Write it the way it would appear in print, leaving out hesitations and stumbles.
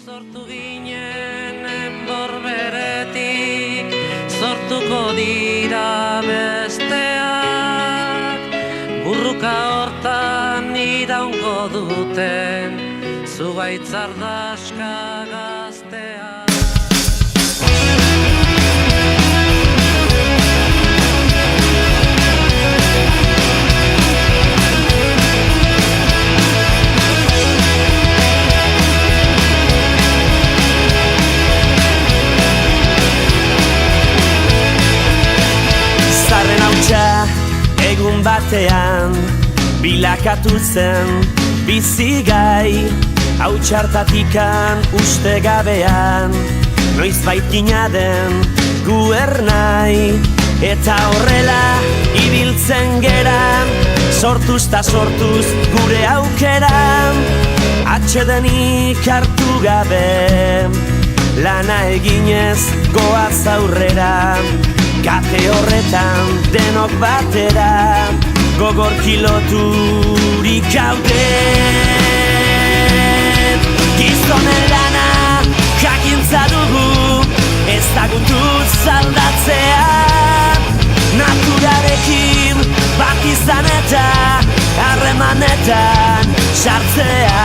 Sortu ginen enborberetik, sortuko dira besteak, burruka hortan iraungo duten, zuaitzardaska gazteak. Zarren hautsa egun batean bilakatu zen bizigai, hautsartatikan uste gabean noiz baitina den gu ernai, eta horrela ibiltzen geran sortuz ta sortuz gure aukeran, atsedenik hartu gabe lana eginez goaz aurrera. Kate horretan denok batera gogorki loturik gaude. Gizonen lana jakintza dugu, ez dagutuz aldatzea, naturarekin bat izan eta harremanetan sartzea.